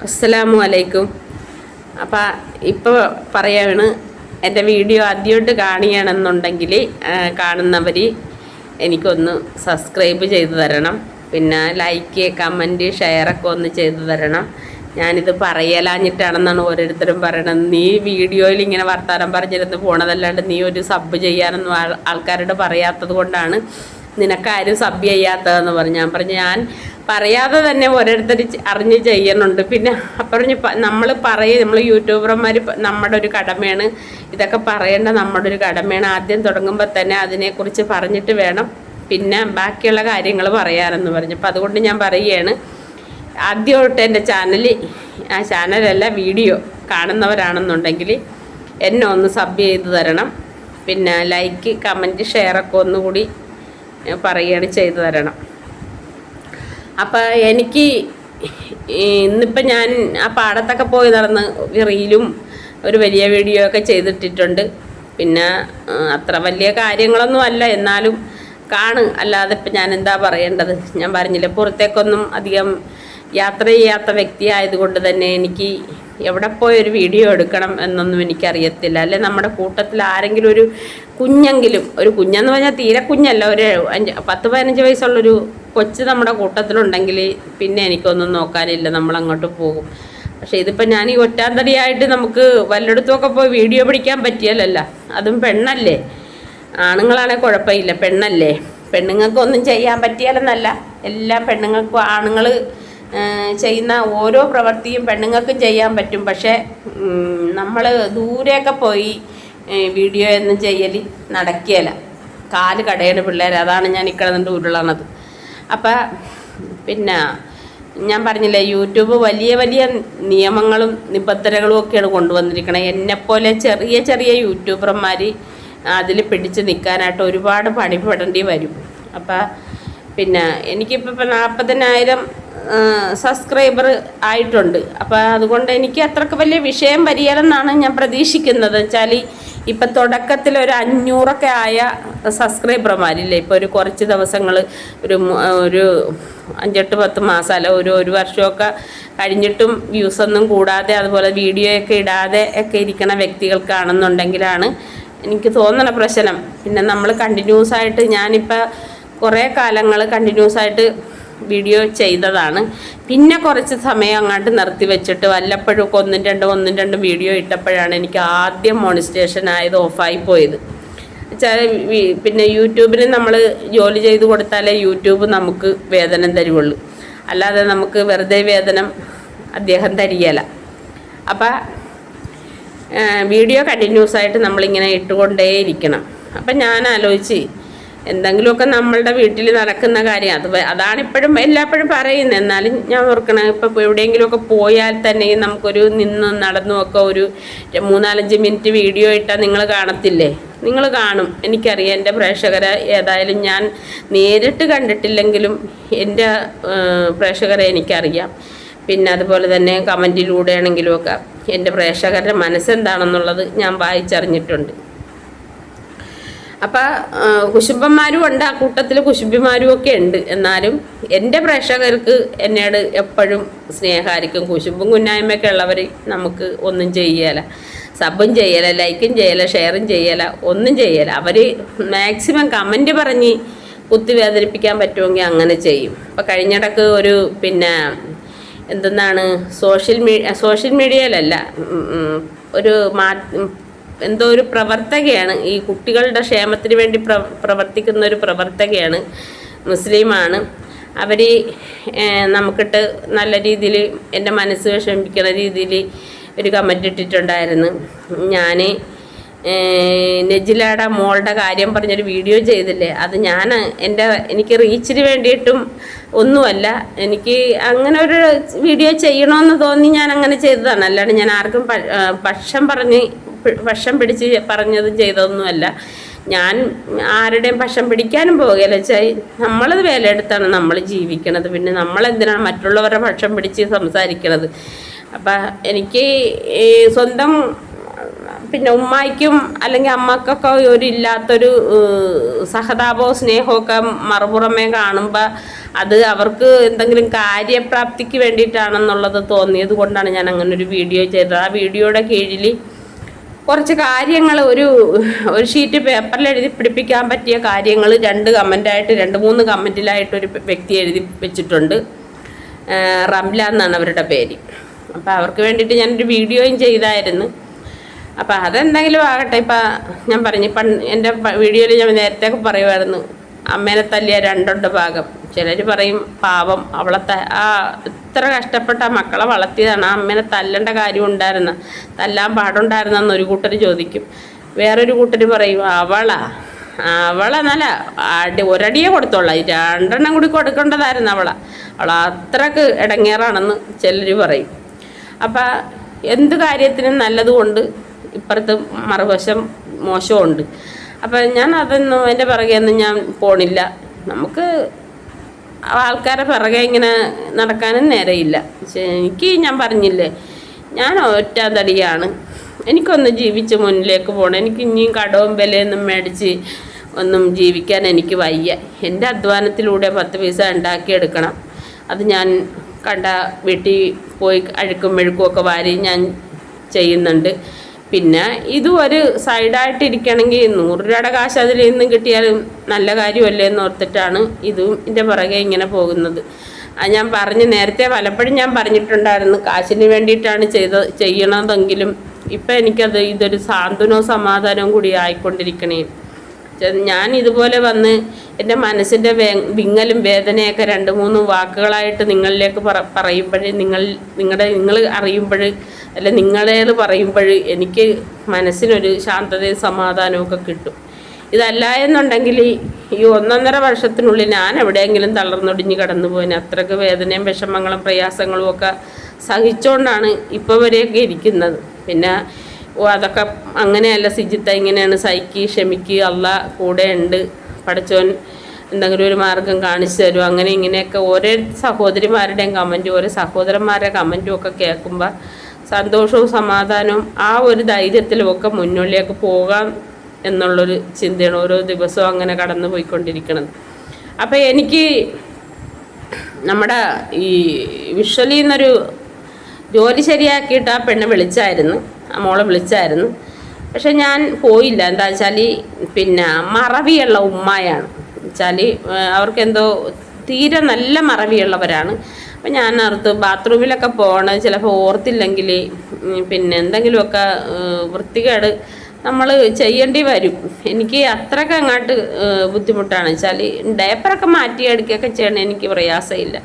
അസ്സലാമു അലൈക്കും. അപ്പോൾ ഇപ്പോൾ പറയാണ്, എൻ്റെ വീഡിയോ ആദ്യമായിട്ട് കാണുകയാണെന്നുണ്ടെങ്കിൽ കാണുന്നവർ എനിക്കൊന്ന് സബ്സ്ക്രൈബ് ചെയ്തു തരണം. പിന്നെ ലൈക്ക്, കമൻറ്റ്, ഷെയറൊക്കെ ഒന്ന് ചെയ്തു തരണം. ഞാനിത് പറയലാഞ്ഞിട്ടാണെന്നാണ് ഓരോരുത്തരും പറയണത്. നീ വീഡിയോയിൽ ഇങ്ങനെ വർത്താനം പറഞ്ഞിരുന്ന് പോണതല്ലാണ്ട് നീ ഒരു സബ് ചെയ്യാനൊന്നും ആൾക്കാരോട് പറയാത്തത് കൊണ്ടാണ് നിനക്കാരും സബ് ചെയ്യാത്തതെന്ന് പറഞ്ഞു. ഞാൻ പറയാതെ തന്നെ ഓരോരുത്തർ അറിഞ്ഞ് ചെയ്യുന്നുണ്ട്. പിന്നെ പറഞ്ഞ് നമ്മൾ യൂട്യൂബർമാർ നമ്മുടെ ഒരു കടമയാണ്, ഇതൊക്കെ പറയേണ്ട നമ്മുടെ ഒരു കടമയാണ്. ആദ്യം തുടങ്ങുമ്പോൾ തന്നെ അതിനെക്കുറിച്ച് പറഞ്ഞിട്ട് വേണം പിന്നെ ബാക്കിയുള്ള കാര്യങ്ങൾ പറയാനെന്ന് പറഞ്ഞു. അപ്പോൾ അതുകൊണ്ട് ഞാൻ പറയുകയാണ്, ആദ്യമായിട്ട് എൻ്റെ ചാനലല്ല വീഡിയോ കാണുന്നവരാണെന്നുണ്ടെങ്കിൽ എന്നെ ഒന്ന് സബ് ചെയ്ത് തരണം. പിന്നെ ലൈക്ക്, കമൻറ്റ്, ഷെയറൊക്കെ ഒന്നുകൂടി പറയുകയാണ് ചെയ്തു തരണം. അപ്പം എനിക്ക് ഇന്നിപ്പം ഞാൻ ആ പാടത്തൊക്കെ പോയി നടന്ന് റീലും ഒരു വലിയ വീഡിയോ ഒക്കെ ചെയ്തിട്ടിട്ടുണ്ട്. പിന്നെ അത്ര വലിയ കാര്യങ്ങളൊന്നും അല്ല, എന്നാലും അല്ലാതെ ഇപ്പം ഞാൻ എന്താ പറയേണ്ടത്. ഞാൻ പറഞ്ഞില്ല, പുറത്തേക്കൊന്നും അധികം യാത്ര ചെയ്യാത്ത വ്യക്തി ആയതുകൊണ്ട് തന്നെ എനിക്ക് എവിടെ പോയൊരു വീഡിയോ എടുക്കണം എന്നൊന്നും എനിക്കറിയത്തില്ല. അല്ലെ നമ്മുടെ കൂട്ടത്തിൽ ആരെങ്കിലും ഒരു കുഞ്ഞെന്ന് പറഞ്ഞാൽ തീരെ കുഞ്ഞല്ല, ഒരു 10-15 വയസ്സുള്ളൊരു കൊച്ച് നമ്മുടെ കൂട്ടത്തിലുണ്ടെങ്കിൽ പിന്നെ എനിക്കൊന്നും നോക്കാനില്ല, നമ്മളങ്ങോട്ട് പോകും. പക്ഷേ ഇതിപ്പോൾ ഞാൻ ഈ ഒറ്റാന്തടിയായിട്ട് നമുക്ക് വല്ലയിടത്തുമൊക്കെ പോയി വീഡിയോ പിടിക്കാൻ പറ്റിയല്ലല്ല. അതും പെണ്ണല്ലേ, ആണുങ്ങളാണെങ്കിൽ കുഴപ്പമില്ല, പെണ്ണല്ലേ. പെണ്ണുങ്ങൾക്കൊന്നും ചെയ്യാൻ പറ്റിയാലെന്നല്ല, എല്ലാ പെണ്ണുങ്ങൾക്കും ആണുങ്ങൾ ചെയ്യുന്ന ഓരോ പ്രവൃത്തിയും പെണ്ണുങ്ങൾക്കും ചെയ്യാൻ പറ്റും. പക്ഷേ നമ്മൾ ദൂരെയൊക്കെ പോയി വീഡിയോ ഒന്നും ചെയ്യൽ നടക്കുകയില്ല, കാല് കടയാണ് പിള്ളേർ. അതാണ് ഞാൻ ഇക്കിടന്നിട്ട് ഉരുളണത്. അപ്പം പിന്നെ ഞാൻ പറഞ്ഞില്ലേ, യൂട്യൂബ് വലിയ വലിയ നിയമങ്ങളും നിബന്ധനകളും ഒക്കെയാണ് കൊണ്ടുവന്നിരിക്കുന്നത്. എന്നെപ്പോലെ ചെറിയ ചെറിയ യൂട്യൂബർമാർ അതിൽ പിടിച്ച് നിൽക്കാനായിട്ട് ഒരുപാട് പണിപ്പെടേണ്ടി വരും. അപ്പം പിന്നെ എനിക്കിപ്പോൾ 40,000 സബ്സ്ക്രൈബർ ആയിട്ടുണ്ട്. അപ്പോൾ അതുകൊണ്ട് എനിക്ക് അത്രക്ക് വലിയ വിഷയം വരികയെന്നാണ് ഞാൻ പ്രതീക്ഷിക്കുന്നത്. വെച്ചാൽ ഇപ്പം തുടക്കത്തിൽ ഒരു 500 ആയ സബ്സ്ക്രൈബർമാരില്ലേ, ഇപ്പോൾ ഒരു കുറച്ച് ദിവസങ്ങൾ ഒരു 5-8-10 മാസം അല്ല ഒരു വർഷമൊക്കെ കഴിഞ്ഞിട്ടും വ്യൂസൊന്നും കൂടാതെ അതുപോലെ വീഡിയോ ഒക്കെ ഇടാതെ ഒക്കെ ഇരിക്കുന്ന വ്യക്തികൾക്കാണെന്നുണ്ടെങ്കിലാണ് എനിക്ക് തോന്നണ പ്രശ്നം. പിന്നെ നമ്മൾ കണ്ടിന്യൂസ് ആയിട്ട് ഞാനിപ്പോൾ കുറേ കാലങ്ങൾ കണ്ടിന്യൂസ് ആയിട്ട് വീഡിയോ ചെയ്തതാണ്. പിന്നെ കുറച്ച് സമയം അങ്ങോട്ട് നിർത്തി വെച്ചിട്ട് വല്ലപ്പോഴും ഒന്നും രണ്ടും വീഡിയോ ഇട്ടപ്പോഴാണ് എനിക്ക് ആദ്യം മോണിറ്റൈസേഷൻ ആയത് ഓഫായി പോയത്. വെച്ചാൽ പിന്നെ യൂട്യൂബിന് നമ്മൾ ജോലി ചെയ്ത് കൊടുത്താലേ യൂട്യൂബ് നമുക്ക് വേതനം തരുള്ളൂ, അല്ലാതെ നമുക്ക് വെറുതെ വേതനം അദ്ദേഹം തരികയില്ല. അപ്പം വീഡിയോ കണ്ടിന്യൂസ് ആയിട്ട് നമ്മളിങ്ങനെ ഇട്ടുകൊണ്ടേയിരിക്കണം. അപ്പം ഞാൻ ആലോചിച്ച് എന്തെങ്കിലുമൊക്കെ നമ്മളുടെ വീട്ടിൽ നടക്കുന്ന കാര്യം അതാണിപ്പോഴും എല്ലാപ്പോഴും പറയുന്നത്. എന്നാലും ഞാൻ ഓർക്കണം, ഇപ്പോൾ എവിടെയെങ്കിലുമൊക്കെ പോയാൽ തന്നെയും നമുക്കൊരു നടന്നുമൊക്കെ ഒരു 3-4 മിനിറ്റ് വീഡിയോ ഇട്ടാൽ നിങ്ങൾ കാണത്തില്ലേ? നിങ്ങൾ കാണും, എനിക്കറിയാം. എൻ്റെ പ്രേക്ഷകരെ ഏതായാലും ഞാൻ നേരിട്ട് കണ്ടിട്ടില്ലെങ്കിലും എൻ്റെ പ്രേക്ഷകരെ എനിക്കറിയാം. പിന്നെ അതുപോലെ തന്നെ കമൻറ്റിലൂടെ ആണെങ്കിലുമൊക്കെ എൻ്റെ പ്രേക്ഷകരുടെ മനസ്സെന്താണെന്നുള്ളത് ഞാൻ വായിച്ചറിഞ്ഞിട്ടുണ്ട്. അപ്പം കുശുംബന്മാരും ഉണ്ട്, ആ കൂട്ടത്തിൽ കുശുംബിമാരും ഒക്കെ ഉണ്ട്. എന്നാലും എൻ്റെ പ്രേക്ഷകർക്ക് എന്നോട് എപ്പോഴും സ്നേഹമായിരിക്കും. കുശുംബും കുന്നായ്മയൊക്കെ ഉള്ളവർ നമുക്ക് ഒന്നും ചെയ്യല, സബും ചെയ്യല, ലൈക്കും ചെയ്യല, ഷെയറും ചെയ്യല, ഒന്നും ചെയ്യല. അവർ മാക്സിമം കമൻറ്റ് പറഞ്ഞ് കുത്തി വേദനിപ്പിക്കാൻ പറ്റുമെങ്കിൽ അങ്ങനെ ചെയ്യും. അപ്പം കഴിഞ്ഞിടക്ക് ഒരു പിന്നെ എന്തെന്നാണ് സോഷ്യൽ മീഡിയയിലല്ല, ഒരു എന്തോ ഒരു പ്രവർത്തകയാണ്, ഈ കുട്ടികളുടെ ക്ഷേമത്തിന് വേണ്ടി പ്രവർത്തിക്കുന്ന ഒരു പ്രവർത്തകയാണ്, മുസ്ലിമാണ്. അവർ നമുക്കിട്ട് നല്ല രീതിയിൽ എൻ്റെ മനസ്സ് വിഷമിപ്പിക്കുന്ന രീതിയിൽ ഒരു കമൻറ്റ് ഇട്ടിട്ടുണ്ടായിരുന്നു. ഞാൻ നെജിലയുടെ മോളുടെ കാര്യം പറഞ്ഞൊരു വീഡിയോ ചെയ്തില്ലേ, അത് എനിക്ക് റീച്ചിന് വേണ്ടിയിട്ടും ഒന്നുമല്ല, എനിക്ക് അങ്ങനെ ഒരു വീഡിയോ ചെയ്യണമെന്ന് തോന്നി ഞാൻ അങ്ങനെ ചെയ്തതാണ്. അല്ലാണ്ട് ഞാൻ ആർക്കും പക്ഷം പിടിച്ച് പറഞ്ഞതും ചെയ്തതൊന്നുമല്ല. ഞാൻ ആരുടെയും പക്ഷം പിടിക്കാനും പോകുകയില്ല. വെച്ചാൽ നമ്മളത് വിലയെടുത്താണ് നമ്മൾ ജീവിക്കണത്. പിന്നെ നമ്മളെന്തിനാണ് മറ്റുള്ളവരുടെ പക്ഷം പിടിച്ച് സംസാരിക്കണത്? അപ്പം എനിക്ക് സ്വന്തം പിന്നെ ഉമ്മായിക്കും അല്ലെങ്കിൽ അമ്മക്കൊക്കെ ഒരു ഇല്ലാത്തൊരു സഹതാപവും സ്നേഹമൊക്കെ മറുപുറമേ കാണുമ്പോൾ അത് അവർക്ക് എന്തെങ്കിലും കാര്യപ്രാപ്തിക്ക് വേണ്ടിയിട്ടാണെന്നുള്ളത് തോന്നിയത് കൊണ്ടാണ് ഞാൻ അങ്ങനെ ഒരു വീഡിയോ ചെയ്തത്. ആ വീഡിയോയുടെ കീഴിൽ കുറച്ച് കാര്യങ്ങൾ ഒരു ഷീറ്റ് പേപ്പറിൽ എഴുതി പിടിപ്പിക്കാൻ പറ്റിയ കാര്യങ്ങൾ 2 കമൻറ്റിലായിട്ടൊരു വ്യക്തി എഴുതി വെച്ചിട്ടുണ്ട്. റംല എന്നാണ് അവരുടെ പേര്. അപ്പോൾ അവർക്ക് വേണ്ടിയിട്ട് ഞാനൊരു വീഡിയോയും ചെയ്തായിരുന്നു. അപ്പം അതെന്തെങ്കിലും ആകട്ടെ. ഇപ്പം ഞാൻ പറഞ്ഞു, എൻ്റെ വീഡിയോയിൽ ഞാൻ നേരത്തെയൊക്കെ പറയുമായിരുന്നു, അമ്മേനെ തല്ലിയ 2 ഭാഗം. ചിലർ പറയും പാവം അവളെ ഇത്ര കഷ്ടപ്പെട്ട മക്കളെ വളർത്തിയതാണ്, ആ അമ്മേനെ തല്ലേണ്ട കാര്യം ഉണ്ടായിരുന്ന, തല്ലാൻ പാടുണ്ടായിരുന്നെന്ന് ഒരു കൂട്ടർ ചോദിക്കും. വേറൊരു കൂട്ടർ പറയും അവളെന്നല്ല ഒരടിയെ കൊടുത്തോളാം, 2 കൂടി കൊടുക്കേണ്ടതായിരുന്നു അവൾ അത്രക്ക് ഇടങ്ങേറാണെന്ന് ചിലർ പറയും. അപ്പം എന്ത് കാര്യത്തിനും നല്ലതുകൊണ്ട് ഇപ്പുറത്ത് മറുവശം മോശമുണ്ട്. അപ്പം ഞാൻ അതൊന്നും എൻ്റെ പിറകെയൊന്നും ഞാൻ പോണില്ല. നമുക്ക് ആൾക്കാരെ പിറകെ ഇങ്ങനെ നടക്കാനും നേരെയില്ല. പക്ഷേ ഞാൻ പറഞ്ഞില്ലേ, ഞാൻ ഒറ്റ തടിയാണ്. എനിക്കൊന്ന് ജീവിച്ച് മുന്നിലേക്ക് പോകണം. എനിക്ക് ഇനിയും കടവും വിലയൊന്നും മേടിച്ച് ഒന്നും ജീവിക്കാൻ എനിക്ക് വയ്യ. എൻ്റെ അധ്വാനത്തിലൂടെ 10 പൈസ ഉണ്ടാക്കിയെടുക്കണം. അത് ഞാൻ കണ്ട വീട്ടിൽ പോയി അഴുക്കും മെഴുക്കുമൊക്കെ വാരി ഞാൻ ചെയ്യുന്നുണ്ട്. പിന്നെ ഇതും ഒരു സൈഡായിട്ടിരിക്കണമെങ്കിൽ 100 രൂപയുടെ കാശ് അതിൽ നിന്ന് കിട്ടിയാലും നല്ല കാര്യമല്ലേ എന്ന് ഓർത്തിട്ടാണ് ഇതും ഇതിൻ്റെ പുറകെ ഇങ്ങനെ പോകുന്നത്. ഞാൻ നേരത്തെ പലപ്പോഴും ഞാൻ പറഞ്ഞിട്ടുണ്ടായിരുന്നു, കാശിന് വേണ്ടിയിട്ടാണ് ചെയ്യണതെങ്കിലും ഇപ്പം ഇതൊരു സാന്ത്വനവും സമാധാനവും കൂടി ആയിക്കൊണ്ടിരിക്കണേ. ഞാൻ ഇതുപോലെ വന്ന് എൻ്റെ മനസ്സിൻ്റെ വിങ്ങലും വേദനയൊക്കെ 2-3 വാക്കുകളായിട്ട് നിങ്ങളിലേക്ക് പറയുമ്പോൾ നിങ്ങൾ അറിയുമ്പോൾ അല്ല നിങ്ങളേത് പറയുമ്പോൾ എനിക്ക് മനസ്സിനൊരു ശാന്തതയും സമാധാനവും ഒക്കെ കിട്ടും. ഇതല്ല എന്നുണ്ടെങ്കിൽ ഈ 1.5 വർഷത്തിനുള്ളിൽ ഞാൻ എവിടെയെങ്കിലും തളർന്നൊടിഞ്ഞ് കടന്നു പോയിന്. അത്രയ്ക്ക് വേദനയും വിഷമങ്ങളും പ്രയാസങ്ങളും ഒക്കെ സഹിച്ചുകൊണ്ടാണ് ഇപ്പോൾ വരെയൊക്കെ ഇരിക്കുന്നത്. പിന്നെ അതൊക്കെ അങ്ങനെയല്ല സിജിത്ത, ഇങ്ങനെയാണ്, സഹിക്ക്, ക്ഷമിക്കുക, അള്ളാഹ് കൂടെ ഉണ്ട്, പഠിച്ചോൻ എന്തെങ്കിലും ഒരു മാർഗം കാണിച്ചു തരും. അങ്ങനെ ഇങ്ങനെയൊക്കെ ഓരോ സഹോദരിമാരുടെയും കമൻറ്റും ഓരോ സഹോദരന്മാരുടെ കമൻറ്റും ഒക്കെ കേൾക്കുമ്പോൾ സന്തോഷവും സമാധാനവും ആ ഒരു ധൈര്യത്തിലുമൊക്കെ മുന്നിലേക്ക് പോകാം എന്നുള്ളൊരു ചിന്തയാണ് ഓരോ ദിവസവും അങ്ങനെ കടന്നു പോയിക്കൊണ്ടിരിക്കുന്നത്. അപ്പോൾ എനിക്ക് നമ്മുടെ ഈ വിഷ്വലിൽ നിന്നൊരു ജോലി ശരിയാക്കിയിട്ട് ആ പെണ്ണ് വിളിച്ചായിരുന്നു, ആ മോളെ വിളിച്ചായിരുന്നു. പക്ഷെ ഞാൻ പോയില്ല. എന്താ വെച്ചാൽ പിന്നെ മറവിയുള്ള ഉമ്മായാണ് വെച്ചാൽ അവർക്കെന്തോ തീരെ നല്ല മറവിയുള്ളവരാണ്. അപ്പം ഞാൻ ഓർത്ത് ബാത്റൂമിലൊക്കെ പോകണം, ചിലപ്പോൾ ഓർത്തില്ലെങ്കിൽ പിന്നെ എന്തെങ്കിലുമൊക്കെ വൃത്തികേട് നമ്മൾ ചെയ്യേണ്ടി വരും. എനിക്ക് അത്രയ്ക്ക് അങ്ങോട്ട് ബുദ്ധിമുട്ടാണ് വെച്ചാൽ ഡയപ്പറൊക്കെ മാറ്റിയെടുക്കുകയൊക്കെ ചെയ്യണം, എനിക്ക് പ്രയാസമില്ല.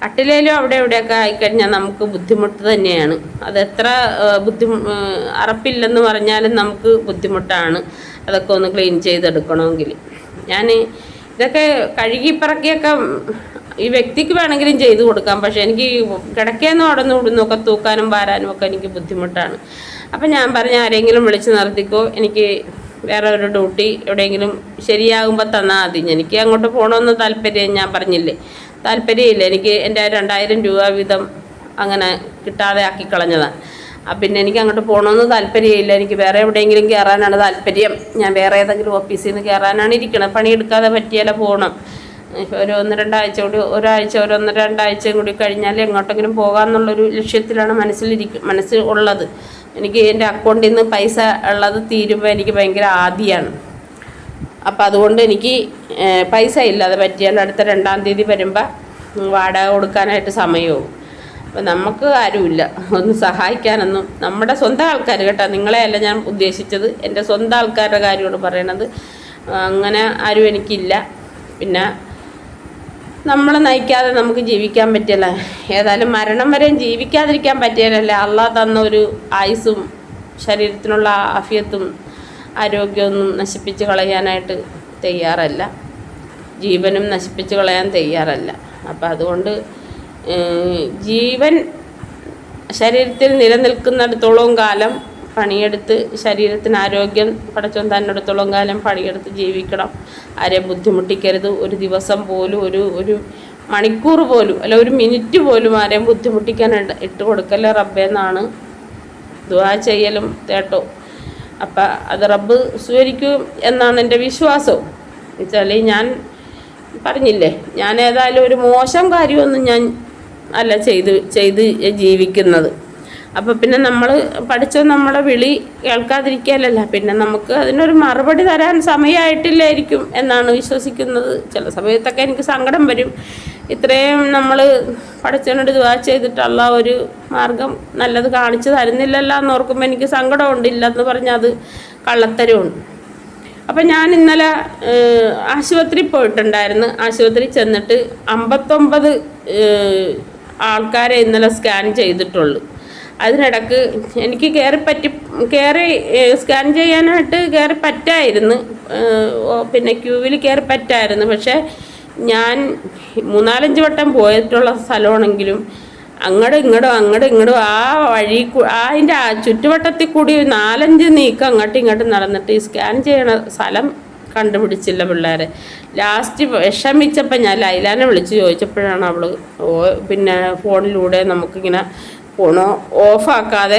കട്ടിലേലും അവിടെ ഇവിടെയൊക്കെ ആയിക്കഴിഞ്ഞാൽ നമുക്ക് ബുദ്ധിമുട്ട് തന്നെയാണ്. അതെത്ര അറപ്പില്ലെന്ന് പറഞ്ഞാലും നമുക്ക് ബുദ്ധിമുട്ടാണ് അതൊക്കെ ഒന്ന് ക്ലീൻ ചെയ്തെടുക്കണമെങ്കിൽ. ഞാൻ ഇതൊക്കെ കഴുകിപ്പറക്കിയൊക്കെ ഈ വ്യക്തിക്ക് വേണമെങ്കിലും ചെയ്തു കൊടുക്കാം. പക്ഷേ എനിക്ക് കിടക്കേന്ന് ഉടന്നു ഇവിടുന്നൊക്കെ തൂക്കാനും വാരാനും ഒക്കെ എനിക്ക് ബുദ്ധിമുട്ടാണ്. അപ്പം ഞാൻ പറഞ്ഞ ആരെങ്കിലും വിളിച്ച് നിർത്തിക്കോ, എനിക്ക് വേറെ ഒരു ഡ്യൂട്ടി എവിടെയെങ്കിലും ശരിയാകുമ്പോൾ തന്നാൽ മതി. എനിക്ക് അങ്ങോട്ട് പോകണമെന്ന് താല്പര്യം ഞാൻ പറഞ്ഞില്ലേ, താല്പര്യമില്ല. എനിക്ക് എൻ്റെ 2000 രൂപ വീതം അങ്ങനെ കിട്ടാതെ ആക്കി കളഞ്ഞതാണ്. പിന്നെ എനിക്ക് അങ്ങോട്ട് പോകണമെന്ന് താല്പര്യമില്ല. എനിക്ക് വേറെ എവിടെയെങ്കിലും കയറാനാണ് താല്പര്യം. ഞാൻ വേറെ ഏതെങ്കിലും ഓഫീസിൽ നിന്ന് കയറാനാണ് ഇരിക്കണം. പണിയെടുക്കാതെ പറ്റിയാലേ പോകണം. ഒരു 1-2 ആഴ്ച കൂടി, ഒരാഴ്ച 1-2 ആഴ്ചയും കൂടി കഴിഞ്ഞാൽ എങ്ങോട്ടെങ്കിലും പോകാമെന്നുള്ളൊരു ലക്ഷ്യത്തിലാണ് മനസ്സിൽ ഉള്ളത്. എനിക്ക് എൻ്റെ അക്കൗണ്ടിൽ നിന്ന് പൈസ ഉള്ളത് തീരുമ്പോൾ എനിക്ക് ഭയങ്കര ആദിയാണ്. അപ്പം അതുകൊണ്ട് എനിക്ക് പൈസ ഇല്ലാതെ പറ്റിയാൽ അടുത്ത 2-ാം തീയതി വരുമ്പോൾ വാടക കൊടുക്കാനായിട്ട് സമയവും. അപ്പം നമുക്ക് ആരുമില്ല ഒന്ന് സഹായിക്കാനൊന്നും. നമ്മുടെ സ്വന്തം ആൾക്കാർ കേട്ടോ, നിങ്ങളെയല്ല ഞാൻ ഉദ്ദേശിച്ചത്, എൻ്റെ സ്വന്തം ആൾക്കാരുടെ കാര്യമാണ് പറയണത്. അങ്ങനെ ആരും എനിക്കില്ല. പിന്നെ നമ്മൾ നയിക്കാതെ നമുക്ക് ജീവിക്കാൻ പറ്റില്ല. ഏതായാലും മരണം വരെയും ജീവിക്കാതിരിക്കാൻ പറ്റിയതല്ല. അള്ളാഹ് തന്ന ഒരു ആയുസ്സും ശരീരത്തിനുള്ള ആഫിയത്തും ആരോഗ്യമൊന്നും നശിപ്പിച്ച് കളയാനായിട്ട് തയ്യാറല്ല, ജീവനും നശിപ്പിച്ച് കളയാൻ തയ്യാറല്ല. അപ്പം അതുകൊണ്ട് ജീവൻ ശരീരത്തിൽ നിലനിൽക്കുന്നിടത്തോളം കാലം പണിയെടുത്ത് ശരീരത്തിന് ആരോഗ്യം പടച്ചോൻ തന്നിടത്തോളം കാലം പണിയെടുത്ത് ജീവിക്കണം. ആരെയും ബുദ്ധിമുട്ടിക്കരുത്. ഒരു ദിവസം പോലും ഒരു മണിക്കൂർ പോലും അല്ല ഒരു മിനിറ്റ് പോലും ആരെയും ബുദ്ധിമുട്ടിക്കാൻ ഇട്ട് കൊടുക്കല്ലേ റബ്ബേ എന്നാണ് ദുആ ചെയ്യലും കേട്ടോ. അപ്പം അത് റബ്ബ് സ്വീകരിക്കും എന്നാണ് എൻ്റെ വിശ്വാസവും. എന്നുവെച്ചാൽ ഞാൻ പറഞ്ഞില്ലേ, ഞാൻ ഏതായാലും ഒരു മോശം കാര്യമൊന്നും ഞാൻ അല്ല ചെയ്ത് ജീവിക്കുന്നത്. അപ്പോൾ പിന്നെ നമ്മൾ പഠിച്ച നമ്മുടെ വിളി കേൾക്കാതിരിക്കാനല്ല, പിന്നെ നമുക്ക് അതിനൊരു മറുപടി തരാൻ സമയമായിട്ടില്ലായിരിക്കും എന്നാണ് വിശ്വസിക്കുന്നത്. ചില സമയത്തൊക്കെ എനിക്ക് സങ്കടം വരും, ഇത്രയും നമ്മൾ പഠിച്ചവനോട് ദുആ ചെയ്തിട്ട് അള്ളാഹ് ഒരു മാർഗം നല്ലത് കാണിച്ചു തരുന്നില്ലല്ലോ എന്ന് ഓർക്കുമ്പോൾ എനിക്ക് സങ്കടമുണ്ട്. ഇല്ലെന്ന് പറഞ്ഞാൽ അത് കള്ളത്തരമുണ്ട്. അപ്പം ഞാൻ ഇന്നലെ ആശുപത്രി പോയിട്ടുണ്ടായിരുന്നു. ആശുപത്രി ചെന്നിട്ട് 59 ആൾക്കാരെ ഇന്നലെ സ്കാൻ ചെയ്തിട്ടുള്ളൂ. അതിനിടക്ക് എനിക്ക് കയറി സ്കാൻ ചെയ്യാനായിട്ട് കയറി പറ്റായിരുന്നു, പിന്നെ ക്യൂവിൽ കയറി പറ്റായിരുന്നു. പക്ഷേ ഞാൻ 3-4 വട്ടം പോയിട്ടുള്ള സ്ഥലമാണെങ്കിലും അങ്ങോട്ടും ഇങ്ങോട്ടും ആ വഴി അതിൻ്റെ ചുറ്റുവട്ടത്തിൽ കൂടി 4-5 നീക്കം അങ്ങോട്ടും ഇങ്ങോട്ടും നടന്നിട്ട് ഈ സ്കാൻ ചെയ്യണ സ്ഥലം കണ്ടുപിടിച്ചില്ല പിള്ളേരെ. ലാസ്റ്റ് വിഷമിച്ചപ്പോൾ ഞാൻ ലൈലാനെ വിളിച്ച് ചോദിച്ചപ്പോഴാണ് അവൾ പിന്നെ ഫോണിലൂടെ നമുക്കിങ്ങനെ ഫോൺ ഓഫാക്കാതെ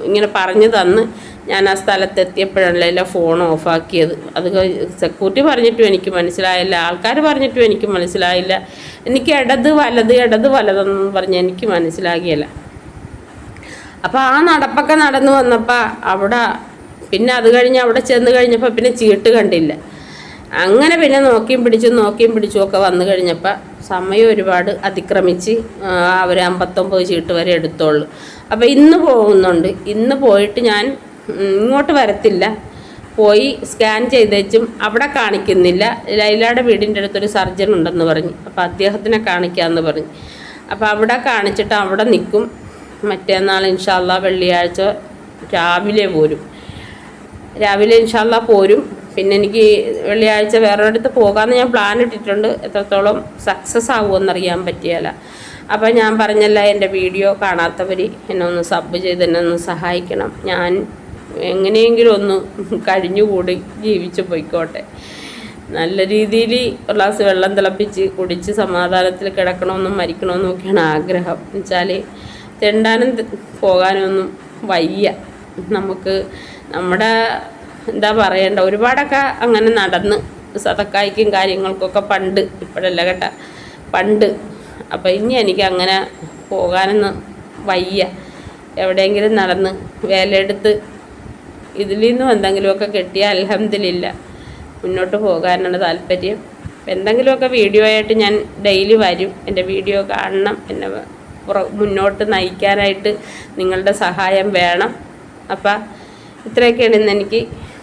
ഇങ്ങനെ പറഞ്ഞു തന്ന് ഞാൻ ആ സ്ഥലത്തെത്തിയപ്പോഴാണ് ലൈല ഫോൺ ഓഫാക്കിയത്. അത് സെക്യൂരിറ്റി പറഞ്ഞിട്ടും എനിക്ക് മനസ്സിലായില്ല, ആൾക്കാർ പറഞ്ഞിട്ടും എനിക്ക് മനസ്സിലായില്ല. എനിക്ക് ഇടത് വലതെന്ന് പറഞ്ഞ് എനിക്ക് മനസ്സിലാകിയല്ല. അപ്പോൾ ആ നടപ്പൊക്കെ നടന്നു വന്നപ്പോൾ അവിടെ പിന്നെ അത് കഴിഞ്ഞ് അവിടെ ചെന്ന് കഴിഞ്ഞപ്പോൾ പിന്നെ ചീട്ട് കണ്ടില്ല. അങ്ങനെ പിന്നെ നോക്കിയും പിടിച്ചും ഒക്കെ വന്നു കഴിഞ്ഞപ്പോൾ സമയം ഒരുപാട് അതിക്രമിച്ച് അവർ 59 ചീട്ട് വരെ എടുത്തോളൂ. അപ്പോൾ ഇന്ന് പോകുന്നുണ്ട്. ഇന്ന് പോയിട്ട് ഞാൻ ഇങ്ങോട്ട് വരത്തില്ല, പോയി സ്കാൻ ചെയ്തേച്ചും അവിടെ കാണിക്കുന്നില്ല. ലൈലയുടെ വീടിൻ്റെ അടുത്തൊരു സർജൻ ഉണ്ടെന്ന് പറഞ്ഞു, അപ്പോൾ അദ്ദേഹത്തിനെ കാണിക്കാമെന്ന് പറഞ്ഞു. അപ്പോൾ അവിടെ കാണിച്ചിട്ട് അവിടെ നിൽക്കും. മറ്റന്നാൾ ഇൻഷാ അല്ലാഹ് വെള്ളിയാഴ്ച രാവിലെ ഇൻഷാ അല്ലാഹ് പോരും. പിന്നെ എനിക്ക് വെള്ളിയാഴ്ച വേറൊരിടത്ത് പോകാമെന്ന് ഞാൻ പ്ലാൻ ഇട്ടിട്ടുണ്ട്. എത്രത്തോളം സക്സസ് ആകുമെന്നറിയാൻ പറ്റിയല്ല. അപ്പോൾ ഞാൻ പറഞ്ഞല്ല, എൻ്റെ വീഡിയോ കാണാത്തവർ എന്നെ ഒന്ന് സബ് ചെയ്ത് എന്നെ ഒന്ന് സഹായിക്കണം. ഞാൻ എങ്ങനെയെങ്കിലും ഒന്ന് കഴിഞ്ഞുകൂടി ജീവിച്ചു പോയിക്കോട്ടെ. നല്ല രീതിയിൽ ഒരു ഗ്ലാസ് വെള്ളം തിളപ്പിച്ച് കുടിച്ച് സമാധാനത്തിൽ കിടക്കണമെന്നും മരിക്കണമെന്നും ഒക്കെയാണ് ആഗ്രഹം. എന്നുവെച്ചാൽ തെണ്ടാനും പോകാനൊന്നും വയ്യ. നമുക്ക് നമ്മുടെ എന്താ പറയണ്ട, ഒരുപാടൊക്കെ അങ്ങനെ നടന്ന് സതക്കായ്ക്കും കാര്യങ്ങൾക്കൊക്കെ പണ്ട്, ഇപ്പോഴല്ല കേട്ടോ, പണ്ട്. അപ്പോൾ ഇനി എനിക്ക് അങ്ങനെ പോകാനൊന്നും വയ്യ. എവിടെയെങ്കിലും നടന്ന് വേലയെടുത്ത് ഇതിൽ നിന്നും എന്തെങ്കിലുമൊക്കെ കിട്ടിയാൽ അൽഹംദുലില്ലാ മുന്നോട്ട് പോകാനാണ് താല്പര്യം. എന്തെങ്കിലുമൊക്കെ വീഡിയോ ആയിട്ട് ഞാൻ ഡെയിലി വരും. എൻ്റെ വീഡിയോ കാണണം, എന്നെ മുന്നോട്ട് നയിക്കാനായിട്ട് നിങ്ങളുടെ സഹായം വേണം. അപ്പം ഇത്രയൊക്കെയാണ് ഇന്ന് എനിക്ക്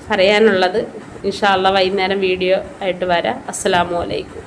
പറയാനുള്ളത്. ഇൻഷാ അല്ലാഹ് വൈകുന്നേരം വീഡിയോ ആയിട്ട് വരാം. അസ്സലാമു അലൈക്കും.